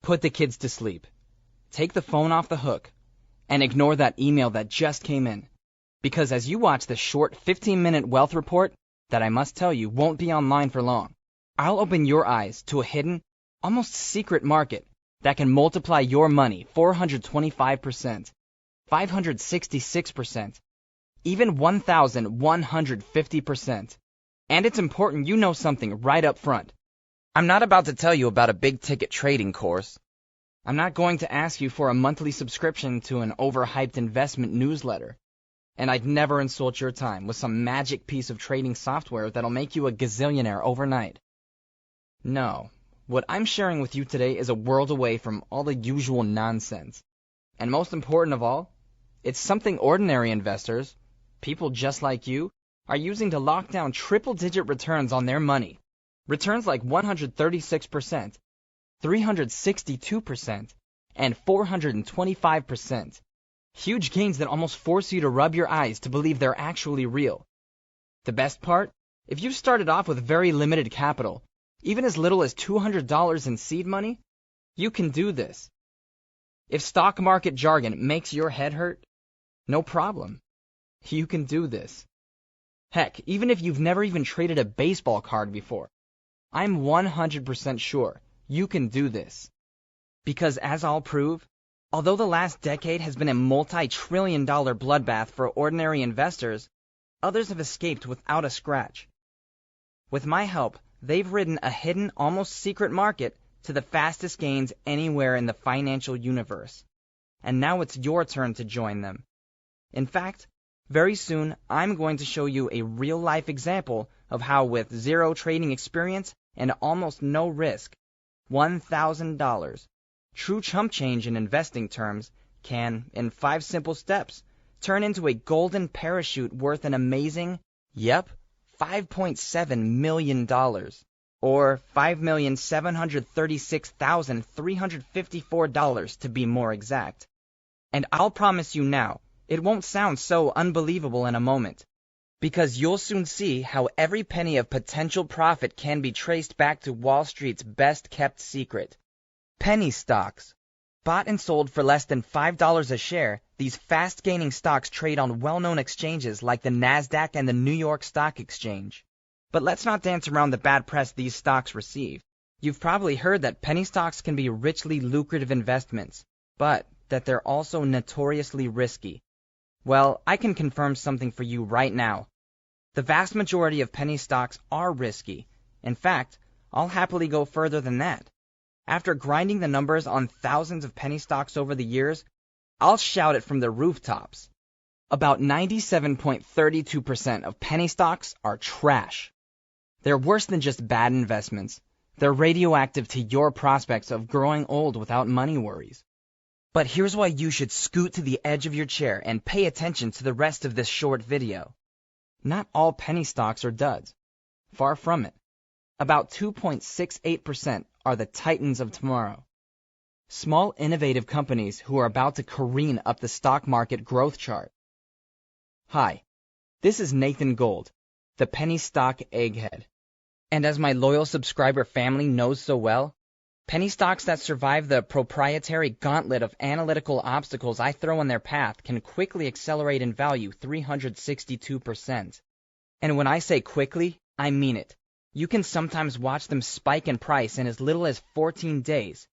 Put the kids to sleep. Take the phone off the hook and ignore that email that just came in. Because as you watch the short 15-minute wealth report that I must tell you won't be online for long, I'll open your eyes to a hidden, almost secret market that can multiply your money 425%, 566%, even 1,150%. And it's important you know something right up front. I'm not about to tell you about a big-ticket trading course. I'm not going to ask you for a monthly subscription to an overhyped investment newsletter. And I'd never insult your time with some magic piece of trading software that'll make you a gazillionaire overnight. No, what I'm sharing with you today is a world away from all the usual nonsense. And most important of all, it's something ordinary investors, people just like you, are using to lock down triple-digit returns on their money. Returns like 136%, 362%, and 425%. Huge gains that almost force you to rub your eyes to believe they're actually real. The best part? If you've started off with very limited capital, even as little as $200 in seed money, you can do this. If stock market jargon makes your head hurt, no problem. You can do this. Heck, even if you've never even traded a baseball card before, I'm 100% sure you can do this. Because as I'll prove, although the last decade has been a multi-trillion-dollar bloodbath for ordinary investors, others have escaped without a scratch. With my help, they've ridden a hidden, almost secret market to the fastest gains anywhere in the financial universe. And now it's your turn to join them. In fact, very soon I'm going to show you a real-life example of how with zero trading experience and almost no risk, $1,000, true chump change in investing terms, can, in 5 simple steps, turn into a golden parachute worth an amazing, $5.7 million, or $5,736,354 to be more exact. And I'll promise you now, it won't sound so unbelievable in a moment, because you'll soon see how every penny of potential profit can be traced back to Wall Street's best-kept secret. Penny stocks. Bought and sold for less than $5 a share, these fast-gaining stocks trade on well-known exchanges like the NASDAQ and the New York Stock Exchange. But let's not dance around the bad press these stocks receive. You've probably heard that penny stocks can be richly lucrative investments, but that they're also notoriously risky. Well, I can confirm something for you right now. The vast majority of penny stocks are risky. In fact, I'll happily go further than that. After grinding the numbers on thousands of penny stocks over the years, I'll shout it from the rooftops. About 97.32% of penny stocks are trash. They're worse than just bad investments. They're radioactive to your prospects of growing old without money worries. But here's why you should scoot to the edge of your chair and pay attention to the rest of this short video. Not all penny stocks are duds. Far from it. About 2.68% are the titans of tomorrow. Small, innovative companies who are about to careen up the stock market growth chart. Hi, this is Nathan Gold, the penny stock egghead. And as my loyal subscriber family knows so well, penny stocks that survive the proprietary gauntlet of analytical obstacles I throw in their path can quickly accelerate in value 362%. And when I say quickly, I mean it. You can sometimes watch them spike in price in as little as 14 days.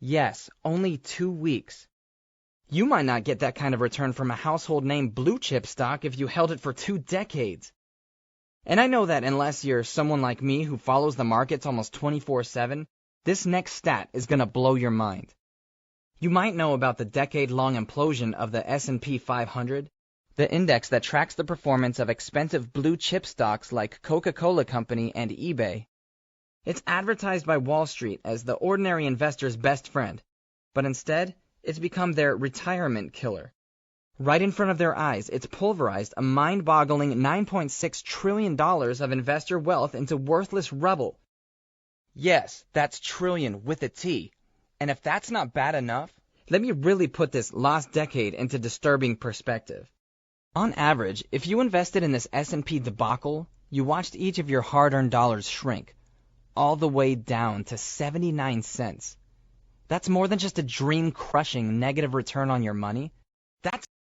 Yes, only 2 weeks. You might not get that kind of return from a household name blue chip stock if you held it for 2 decades. And I know that unless you're someone like me who follows the markets almost 24/7, this next stat is going to blow your mind. You might know about the decade-long implosion of the S&P 500, the index that tracks the performance of expensive blue-chip stocks like Coca-Cola Company and eBay. It's advertised by Wall Street as the ordinary investor's best friend, but instead, it's become their retirement killer. Right in front of their eyes, it's pulverized a mind-boggling $9.6 trillion of investor wealth into worthless rubble. Yes, that's trillion with a T. And if that's not bad enough, let me really put this lost decade into disturbing perspective. On average, if you invested in this S&P debacle, you watched each of your hard-earned dollars shrink, all the way down to 79 cents. That's more than just a dream-crushing negative return on your money.